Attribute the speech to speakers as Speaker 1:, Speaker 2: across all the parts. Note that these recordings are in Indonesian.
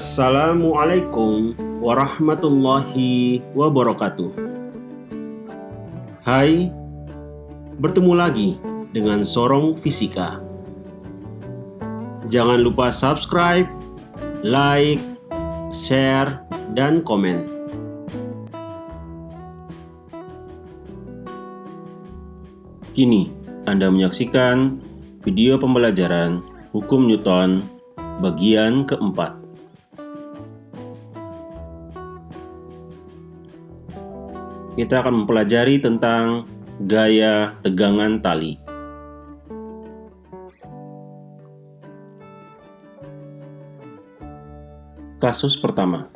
Speaker 1: Assalamualaikum warahmatullahi wabarakatuh. Hai, bertemu lagi dengan Sorong Fisika. Jangan lupa subscribe, like, share, dan komen. Kini Anda menyaksikan video pembelajaran Hukum Newton bagian keempat. Kita akan mempelajari tentang gaya tegangan tali. Kasus pertama.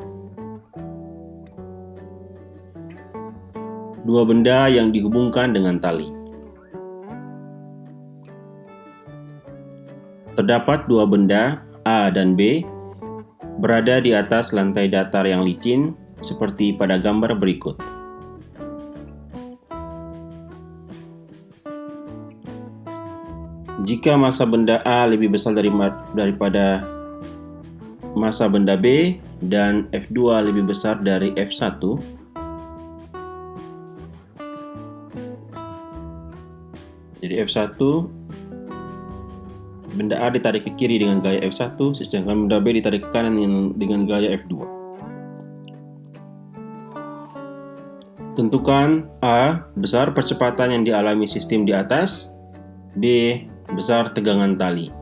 Speaker 1: Dua benda yang dihubungkan dengan tali. Terdapat dua benda, A dan B, berada di atas lantai datar yang licin, seperti pada gambar berikut. Jika massa benda A lebih besar daripada massa benda B dan F2 lebih besar dari F1, jadi F1, benda A ditarik ke kiri dengan gaya F1, sedangkan benda B ditarik ke kanan dengan gaya F2. Tentukan A, besar percepatan yang dialami sistem di atas, B, besar tegangan tali.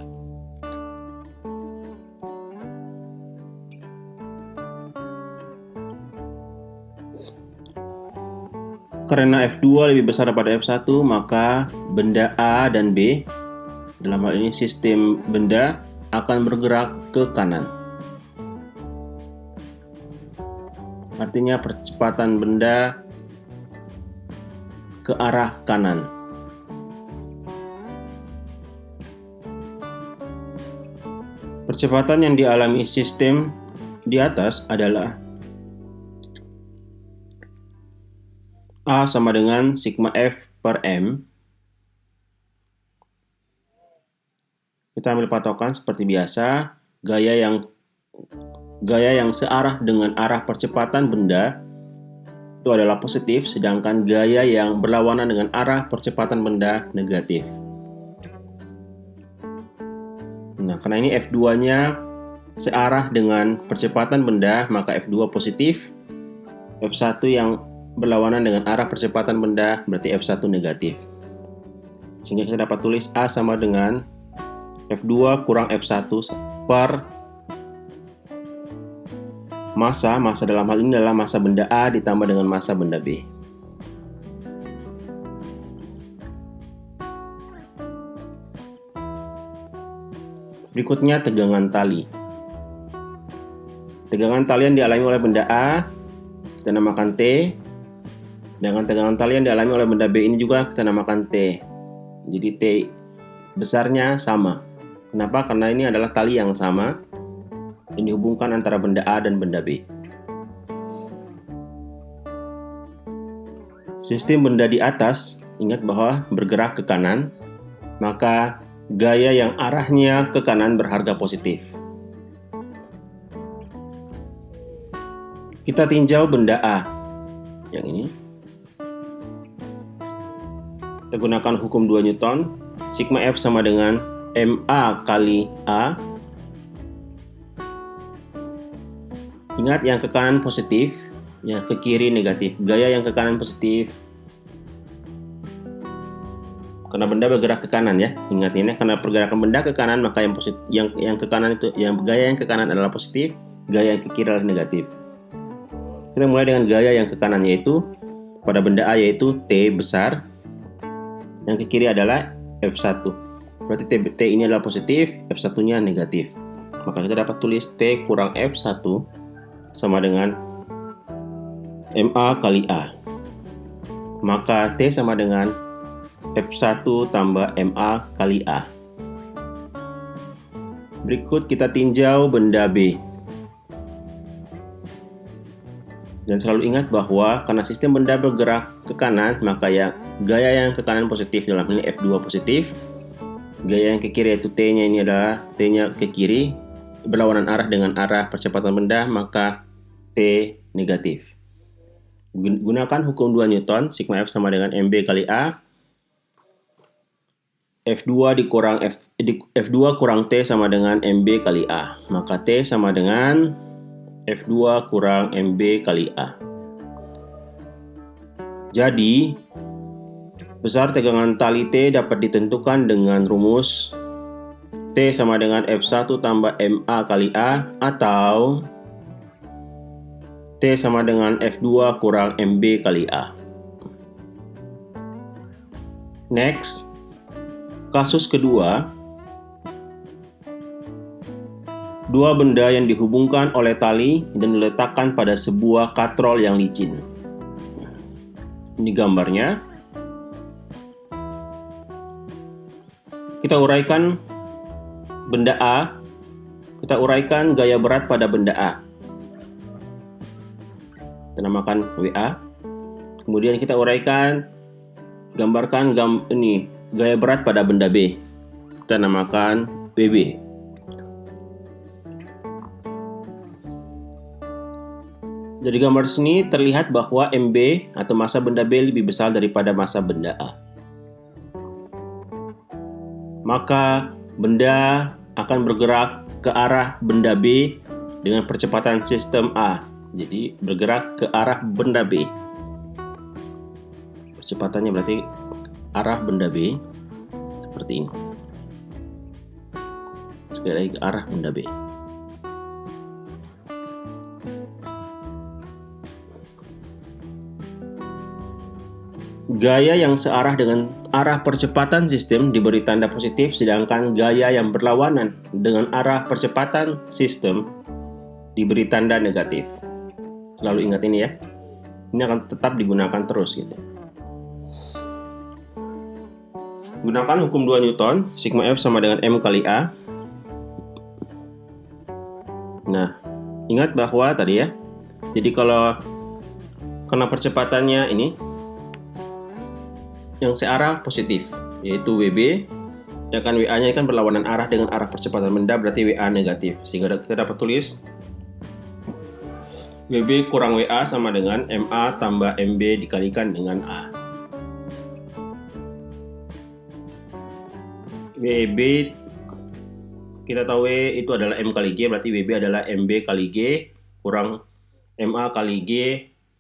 Speaker 1: Karena F2 lebih besar daripada F1, maka benda A dan B, dalam hal ini sistem benda, akan bergerak ke kanan. Artinya percepatan benda ke arah kanan. Percepatan yang dialami sistem di atas adalah A sama dengan sigma F per M. Kita ambil patokan seperti biasa, gaya yang searah dengan arah percepatan benda itu adalah positif, sedangkan gaya yang berlawanan dengan arah percepatan benda negatif. Nah, karena ini F2-nya searah dengan percepatan benda, maka F2 positif. F1 yang berlawanan dengan arah percepatan benda berarti F1 negatif. Sehingga kita dapat tulis A sama dengan F2 kurang F1 per massa dalam hal ini adalah massa benda A ditambah dengan massa benda B. Berikutnya tegangan tali. Tegangan tali yang dialami oleh benda A kita namakan T. Dengan tegangan tali yang dialami oleh benda B ini juga kita namakan T. Jadi T besarnya sama. Kenapa? Karena ini adalah tali yang sama yang dihubungkan antara benda A dan benda B. Sistem benda di atas, ingat bahwa bergerak ke kanan, maka gaya yang arahnya ke kanan berharga positif. Kita tinjau benda A yang ini. Kita gunakan hukum 2 Newton. Sigma F sama dengan MA kali A. Ingat, yang ke kanan positif, yang ke kiri negatif. Gaya yang ke kanan positif karena benda bergerak ke kanan ya. Ingat ini, karena pergerakan benda ke kanan, maka yang ke kanan itu, gaya yang ke kanan adalah positif, gaya yang ke kiri adalah negatif. Kita mulai dengan gaya yang ke kanan, yaitu pada benda A yaitu T besar, yang ke kiri adalah F1. Berarti T ini adalah positif, F1-nya negatif. Maka kita dapat tulis T kurang F1 sama dengan MA kali A. Maka T sama dengan F1 tambah MA kali A. Berikut kita tinjau benda B. Dan selalu ingat bahwa karena sistem benda bergerak ke kanan, maka gaya yang ke kanan positif, dalam ini F2 positif. Gaya yang ke kiri yaitu T-nya ini adalah T-nya ke kiri, berlawanan arah dengan arah percepatan benda, maka T negatif. Gunakan hukum 2 Newton, sigma F sama dengan MB kali A. F2 kurang T sama dengan MB kali A. Maka T sama dengan F2 kurang MB kali A. Jadi, besar tegangan tali T dapat ditentukan dengan rumus T sama dengan F1 tambah MA kali A, atau T sama dengan F2 kurang MB kali A. Next, kasus kedua, dua benda yang dihubungkan oleh tali dan diletakkan pada sebuah katrol yang licin. Ini gambarnya. Kita uraikan benda A, kita uraikan gaya berat pada benda A. Kita namakan WA. Kemudian kita uraikan, gambarkan gaya berat pada benda B. Kita namakan WB. Dari gambar sini terlihat bahwa MB atau massa benda B lebih besar daripada massa benda A. Maka benda akan bergerak ke arah benda B dengan percepatan sistem A. Jadi bergerak ke arah benda B. Percepatannya berarti arah benda B seperti ini. Sekali lagi ke arah benda B. Gaya yang searah dengan arah percepatan sistem diberi tanda positif, sedangkan gaya yang berlawanan dengan arah percepatan sistem diberi tanda negatif. Selalu ingat ini ya. Ini akan tetap digunakan terus gitu. Gunakan hukum 2 Newton, sigma F sama dengan M kali A. Nah, ingat bahwa tadi ya. Jadi kalau karena percepatannya ini yang searah positif, yaitu WB, sedangkan WA-nya kan berlawanan arah dengan arah percepatan benda, berarti WA negatif. Sehingga kita dapat tulis WB kurang WA sama dengan MA tambah MB dikalikan dengan A. WB kita tahu W itu adalah M kali G, berarti WB adalah MB kali G kurang MA kali G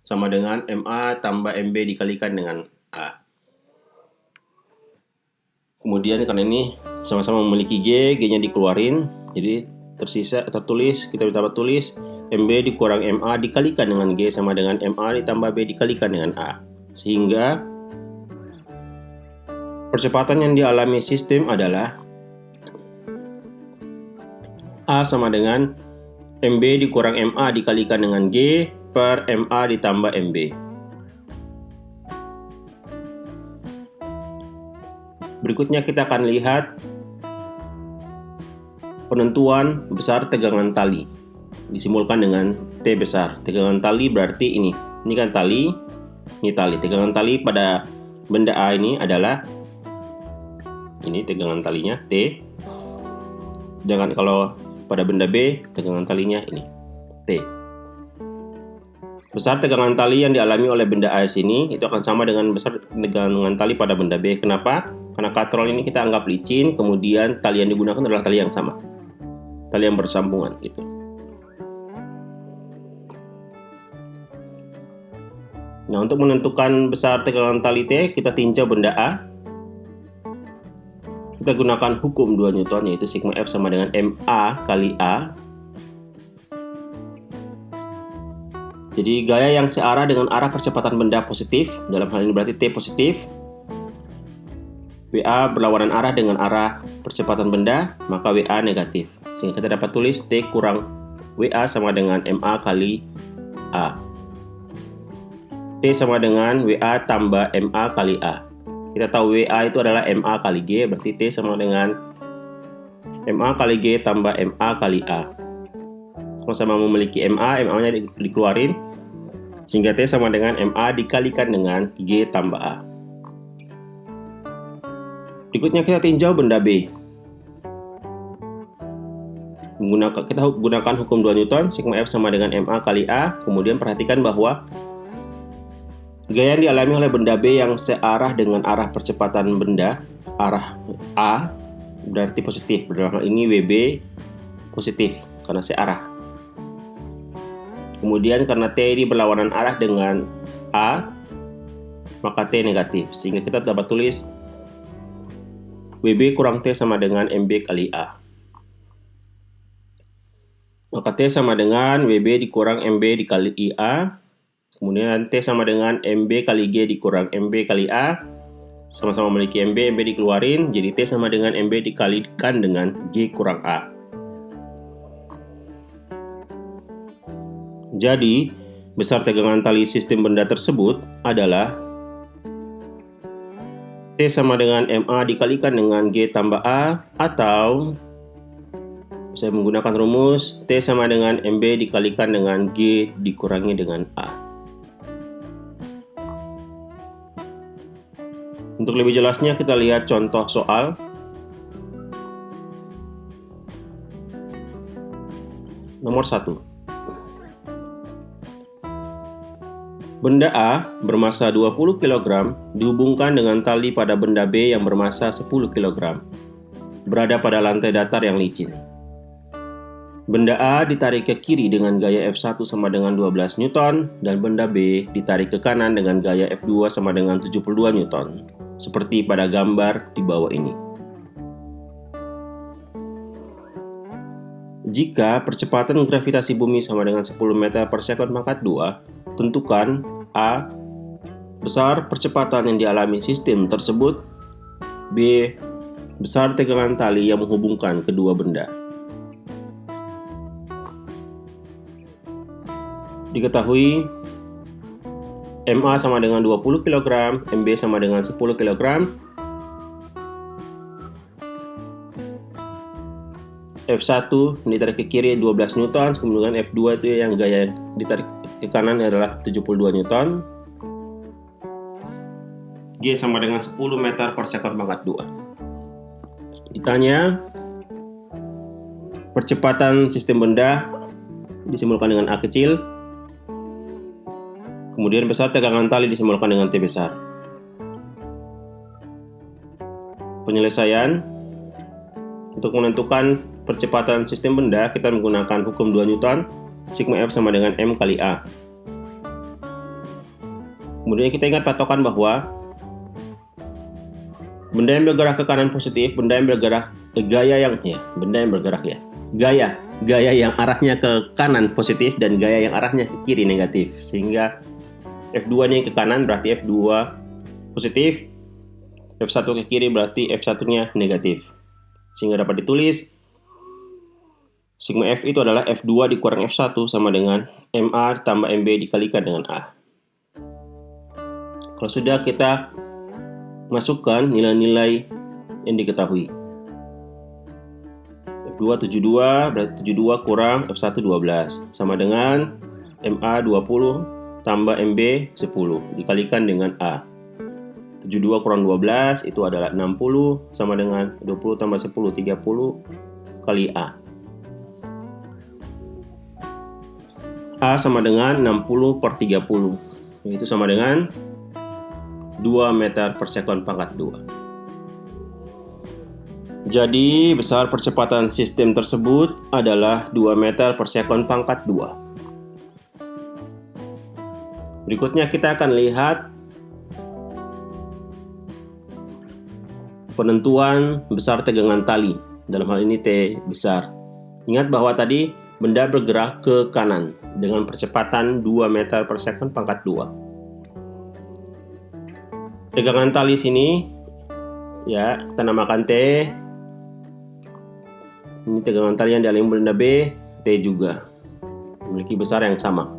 Speaker 1: sama dengan MA tambah MB dikalikan dengan A. Kemudian karena ini sama-sama memiliki G, G-nya dikeluarin, jadi kita dapat tulis MB dikurang MA dikalikan dengan G sama dengan MA ditambah B dikalikan dengan A. Sehingga percepatan yang dialami sistem adalah A sama dengan MB dikurang MA dikalikan dengan G per MA ditambah MB. Berikutnya kita akan lihat penentuan besar tegangan tali. Disimbolkan dengan T besar. Tegangan tali berarti ini. Ini kan tali, ini tali. Tegangan tali pada benda A ini adalah ini tegangan talinya T. Sedangkan kalau pada benda B, tegangan talinya ini T. Besar tegangan tali yang dialami oleh benda A sini itu akan sama dengan besar tegangan tali pada benda B. Kenapa? Karena katrol ini kita anggap licin, kemudian tali yang digunakan adalah tali yang sama. Tali yang bersambungan gitu. Nah, untuk menentukan besar tegangan tali T, kita tinjau benda A. Kita gunakan hukum 2 Newton, yaitu sigma F sama dengan MA kali A. Jadi gaya yang searah dengan arah percepatan benda positif, dalam hal ini berarti T positif. WA berlawanan arah dengan arah percepatan benda, maka WA negatif. Sehingga kita dapat tulis T kurang WA sama dengan MA kali A. T sama dengan WA tambah MA kali A. Kita tahu WA itu adalah MA kali G, berarti T sama dengan MA kali G tambah MA kali A. Sama-sama memiliki MA, MA-nya dikeluarin, sehingga T sama dengan MA dikalikan dengan G tambah A. Berikutnya kita tinjau benda B. Kita gunakan hukum 2 Newton, sigma F sama dengan MA kali A. Kemudian perhatikan bahwa gaya yang dialami oleh benda B yang searah dengan arah percepatan benda, arah A, berarti positif. Dalam hal ini WB positif karena searah. Kemudian karena T ini berlawanan arah dengan A, maka T negatif. Sehingga kita dapat tulis WB kurang T sama dengan MB kali A. Maka T sama dengan WB dikurang MB dikali IA. Kemudian T sama dengan MB kali G dikurang MB kali A. Sama-sama memiliki MB, MB dikeluarin. Jadi T sama dengan MB dikalikan dengan G kurang A. Jadi, besar tegangan tali sistem benda tersebut adalah T sama dengan MA dikalikan dengan G tambah A, atau saya menggunakan rumus T sama dengan MB dikalikan dengan G dikurangi dengan A. Untuk lebih jelasnya kita lihat contoh soal. Nomor 1. Benda A bermassa 20 kg dihubungkan dengan tali pada benda B yang bermassa 10 kg, berada pada lantai datar yang licin. Benda A ditarik ke kiri dengan gaya F1 sama dengan 12 Newton, dan benda B ditarik ke kanan dengan gaya F2 sama dengan 72 Newton, seperti pada gambar di bawah ini. Jika percepatan gravitasi bumi sama dengan 10 meter per sekon pangkat 2, tentukan A. besar percepatan yang dialami sistem tersebut, B. besar tegangan tali yang menghubungkan kedua benda. Diketahui MA sama dengan 20 kg, MB sama dengan 10 kg. F1 ditarik ke kiri 12 Newton, kemudian F2 itu yang gaya yang ditarik ke kanan adalah 72 Newton. G sama dengan 10 meter per sekon pangkat 2. Ditanya, percepatan sistem benda disimbolkan dengan A kecil, kemudian besar tegangan tali disimbolkan dengan T besar. Penyelesaian, untuk menentukan percepatan sistem benda, kita menggunakan hukum 2 Newton, sigma F sama dengan M kali A. Kemudian kita ingat patokan bahwa benda yang bergerak ke kanan positif, benda yang bergerak gaya yang yang arahnya ke kanan positif dan gaya yang arahnya ke kiri negatif. Sehingga F2 nya ke kanan berarti F2 positif, F1 ke kiri berarti F1-nya negatif. Sehingga dapat ditulis sigma F itu adalah F2 dikurang F1 sama dengan MA tambah MB dikalikan dengan A. Kalau sudah, kita masukkan nilai-nilai yang diketahui. F2 72, berarti 72 kurang F1 12 sama dengan MA 20 tambah MB 10 dikalikan dengan A. 72 kurang 12 itu adalah 60 sama dengan 20 tambah 10 30 kali A. A sama dengan 60 per 30, yaitu sama dengan 2 meter per sekon pangkat 2. Jadi besar percepatan sistem tersebut adalah 2 meter per sekon pangkat 2. Berikutnya kita akan lihat penentuan besar tegangan tali, dalam hal ini T besar. Ingat bahwa tadi benda bergerak ke kanan dengan percepatan 2 meter per sekon pangkat 2. Tegangan tali sini ya kita namakan T. Ini tegangan tali yang dialami benda B, T juga memiliki besar yang sama.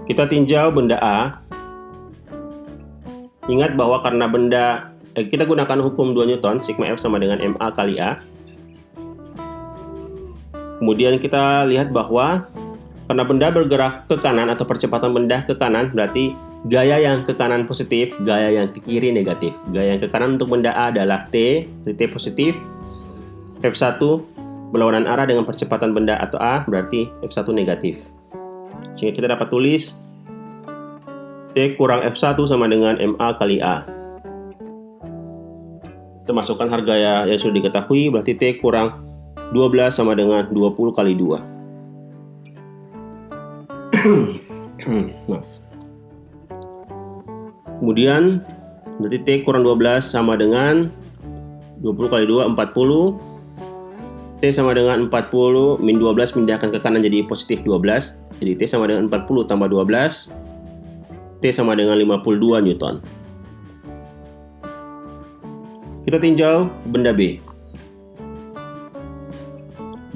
Speaker 1: Kita tinjau benda A. Ingat bahwa karena kita gunakan hukum 2 Newton, sigma F sama dengan MA kali A. Kemudian kita lihat bahwa karena benda bergerak ke kanan atau percepatan benda ke kanan, berarti gaya yang ke kanan positif, gaya yang ke kiri negatif. Gaya yang ke kanan untuk benda A adalah T positif. F1 berlawanan arah dengan percepatan benda atau A, berarti F1 negatif. Sehingga kita dapat tulis T kurang F1 sama dengan MA kali A. Kita masukkan harga yang sudah diketahui, berarti T kurang 12 sama dengan 20 kali 2. Maaf. Kemudian berarti T kurang 12 sama dengan 20 kali 2, 40. T sama dengan 40 min 12 pindahkan ke kanan jadi positif 12. Jadi T sama dengan 40 tambah 12. T sama dengan 52 Newton. Kita tinjau benda B.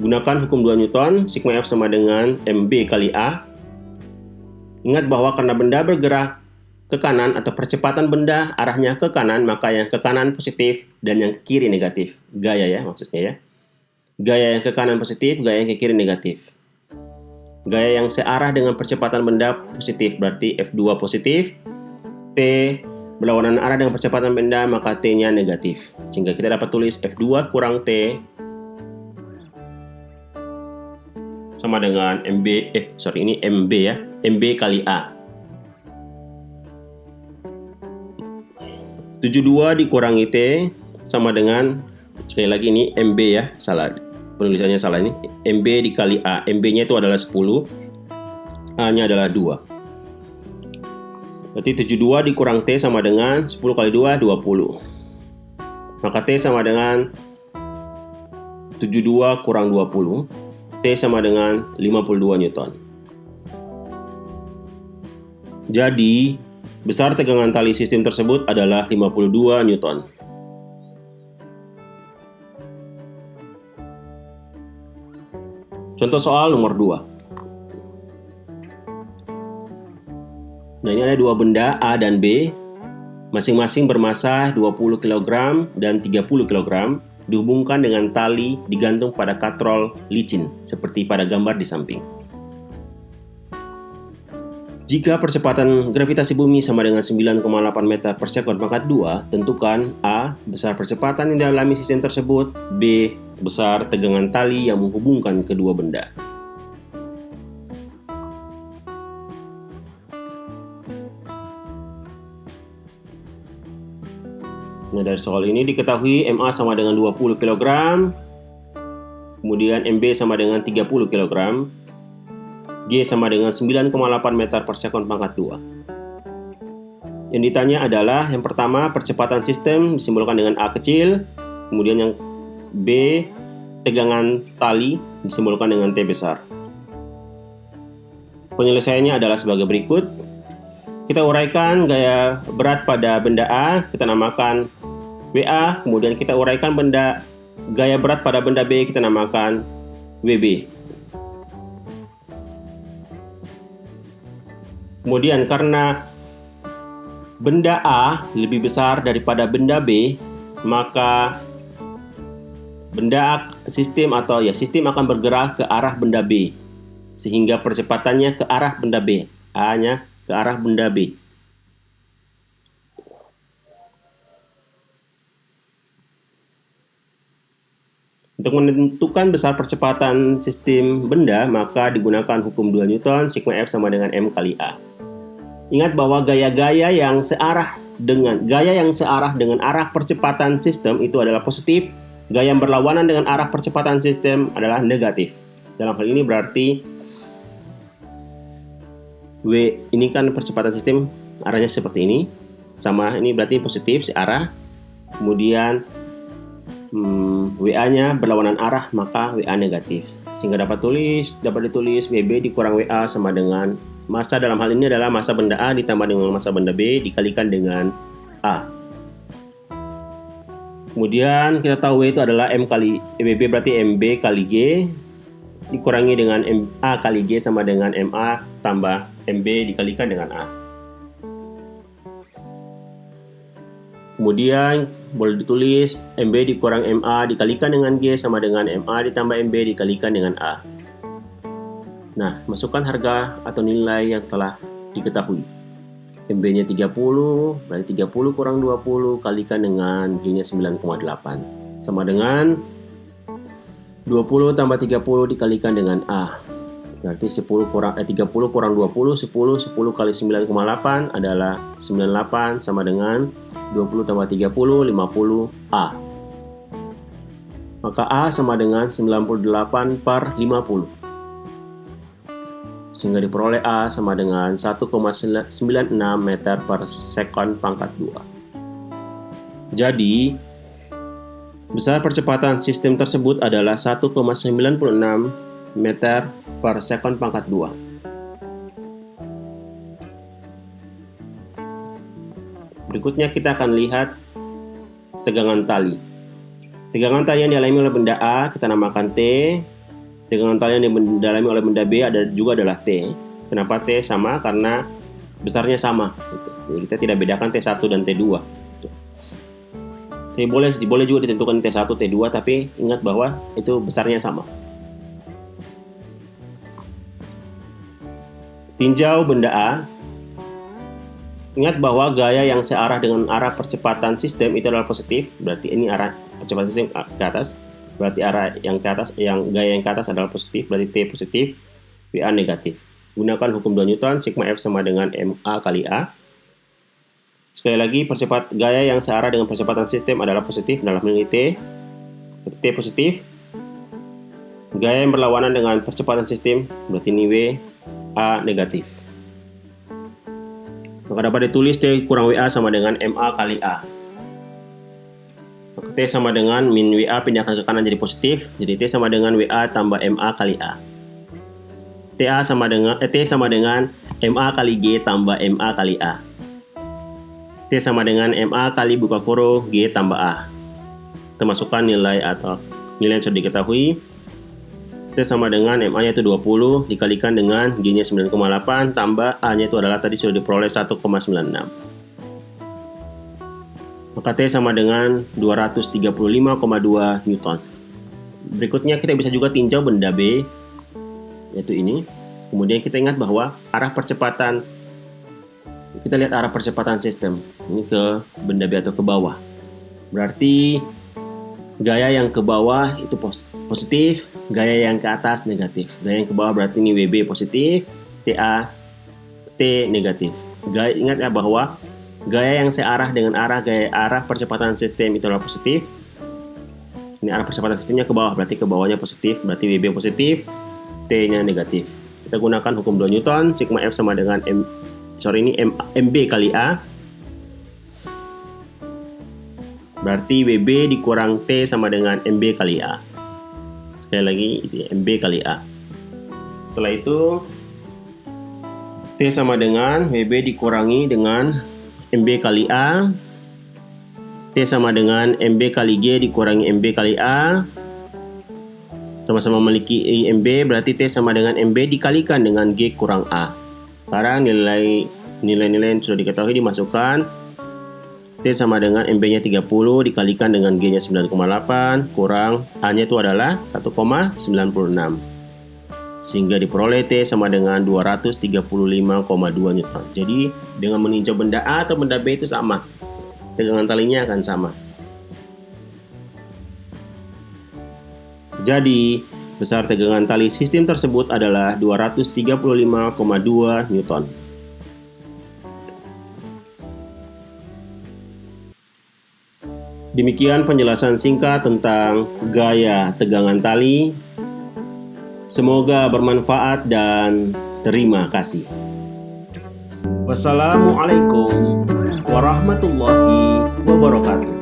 Speaker 1: Gunakan hukum 2 Newton, sigma F sama dengan MB kali A. Ingat bahwa karena benda bergerak ke kanan atau percepatan benda arahnya ke kanan, maka yang ke kanan positif dan yang ke kiri negatif. Gaya ya maksudnya ya. Gaya yang ke kanan positif, gaya yang ke kiri negatif. Gaya yang searah dengan percepatan benda positif, berarti F2 positif. T berlawanan arah dengan percepatan benda, maka T-nya negatif. Sehingga kita dapat tulis F2 kurang T sama dengan MB ya. MB kali A. 72 dikurangi T sama dengan, sekali lagi ini MB ya, salah. Penulisannya salah ini. MB dikali A. MB-nya itu adalah 10. A-nya adalah 2. Berarti 72 dikurang T sama dengan 10 kali 2, 20. Maka T sama dengan 72 kurang 20. T sama dengan 52 Newton. Jadi, besar tegangan tali sistem tersebut adalah 52 Newton. Contoh soal nomor 2. Nah, ini ada dua benda A dan B, masing-masing bermassa 20 kg dan 30 kg, dihubungkan dengan tali digantung pada katrol licin, seperti pada gambar di samping. Jika percepatan gravitasi bumi sama dengan 9,8 meter per sekon pangkat 2, tentukan A. besar percepatan yang dialami sistem tersebut, B. besar tegangan tali yang menghubungkan kedua benda. Nah, dari soal ini diketahui MA sama dengan 20 kg, kemudian MB sama dengan 30 kg, G sama dengan 9,8 meter per sekon pangkat 2. Yang ditanya adalah yang pertama percepatan sistem disimbolkan dengan A kecil, kemudian yang B tegangan tali disimbolkan dengan T besar. Penyelesaiannya adalah sebagai berikut. Kita uraikan gaya berat pada benda A, kita namakan WA, kemudian kita uraikan gaya berat pada benda B, kita namakan WB. Kemudian karena benda A lebih besar daripada benda B, maka sistem akan bergerak ke arah benda B, sehingga percepatannya ke arah benda B, A-nya ke arah benda B. Untuk menentukan besar percepatan sistem benda, maka digunakan hukum 2 Newton, sigma F sama dengan M kali A. Ingat bahwa gaya yang searah dengan arah percepatan sistem itu adalah positif, gaya yang berlawanan dengan arah percepatan sistem adalah negatif. Dalam hal ini berarti W ini kan percepatan sistem arahnya seperti ini, sama ini berarti positif searah. Kemudian WA-nya berlawanan arah, maka WA negatif. Sehingga dapat ditulis WB dikurang WA sama dengan massa, dalam hal ini adalah massa benda A ditambah dengan massa benda B dikalikan dengan A. Kemudian kita tahu W itu adalah M kali WB, berarti MB kali G dikurangi dengan MA kali G sama dengan MA tambah MB dikalikan dengan A. Kemudian boleh ditulis MB dikurang MA dikalikan dengan G sama dengan MA ditambah MB dikalikan dengan A. Nah, masukkan harga atau nilai yang telah diketahui. MB-nya 30, berarti 30 kurang 20 kalikan dengan G-nya 9,8. Sama dengan 20 tambah 30 dikalikan dengan A. Berarti 30 kurang 20, 10 kali 9,8 adalah 98 sama dengan 20 tambah 30, 50 A. Maka A sama dengan 98 per 50. Sehingga diperoleh A sama dengan 1,96 meter per sekon pangkat 2. Jadi, besar percepatan sistem tersebut adalah 1,96 meter per sekon pangkat 2. Berikutnya kita akan lihat tegangan tali. Tegangan tali yang dialami oleh benda A kita namakan T. Tegangan tali yang dialami oleh benda B juga adalah T. Kenapa T sama? Karena besarnya sama. Jadi kita tidak bedakan T1 dan T2. Jadi boleh juga ditentukan T1, T2, tapi ingat bahwa itu besarnya sama. Tinjau benda A. Ingat bahwa gaya yang searah dengan arah percepatan sistem itu adalah positif, berarti ini arah percepatan sistem ke atas. Berarti arah yang ke atas, gaya yang ke atas adalah positif, berarti T positif, WA negatif. Gunakan hukum 2 Newton, sigma F sama dengan MA kali A. Sekali lagi, gaya yang searah dengan percepatan sistem adalah positif dalam hal ini T. Berarti T positif. Gaya yang berlawanan dengan percepatan sistem, berarti ini W, A negatif. Maka dapat ditulis T kurang WA sama dengan MA kali A. Maka T sama dengan min WA pindahkan ke kanan jadi positif. Jadi T sama dengan WA tambah MA kali A. T sama dengan MA kali G tambah MA kali A. T sama dengan MA kali buka kurung G tambah A. Kita masukkan nilai yang sudah diketahui. T sama dengan MA-nya itu 20 dikalikan dengan G-nya 9,8 tambah A-nya itu adalah tadi sudah diperoleh 1,96. Maka T sama dengan 235,2 Newton. Berikutnya kita bisa juga tinjau benda B, yaitu ini. Kemudian kita ingat bahwa kita lihat arah percepatan sistem. Ini ke benda B atau ke bawah. Berarti gaya yang ke bawah itu positif, gaya yang ke atas negatif. Gaya yang ke bawah berarti ini WB positif, T negatif. Ingat ya bahwa gaya yang searah dengan arah percepatan sistem itu adalah positif. Ini arah percepatan sistemnya ke bawah, berarti ke bawahnya positif, berarti WB positif, T-nya negatif. Kita gunakan hukum 2 Newton, sigma F sama dengan MB kali A. Berarti WB dikurang T sama dengan MB kali A. Sekali lagi, itu MB kali A. Setelah itu, T sama dengan WB dikurangi dengan MB kali A. T sama dengan MB kali G dikurangi MB kali A. Sama-sama memiliki MB, berarti T sama dengan MB dikalikan dengan G kurang A. Sekarang nilai-nilai yang sudah diketahui dimasukkan. T sama dengan MB-nya 30 dikalikan dengan G-nya 9,8 kurang A-nya itu adalah 1,96. Sehingga diperoleh T sama dengan 235,2 Newton. Jadi dengan meninjau benda A atau benda B itu sama. Tegangan talinya akan sama. Jadi besar tegangan tali sistem tersebut adalah 235,2 Newton. Demikian penjelasan singkat tentang gaya tegangan tali. Semoga bermanfaat dan terima kasih. Wassalamualaikum warahmatullahi wabarakatuh.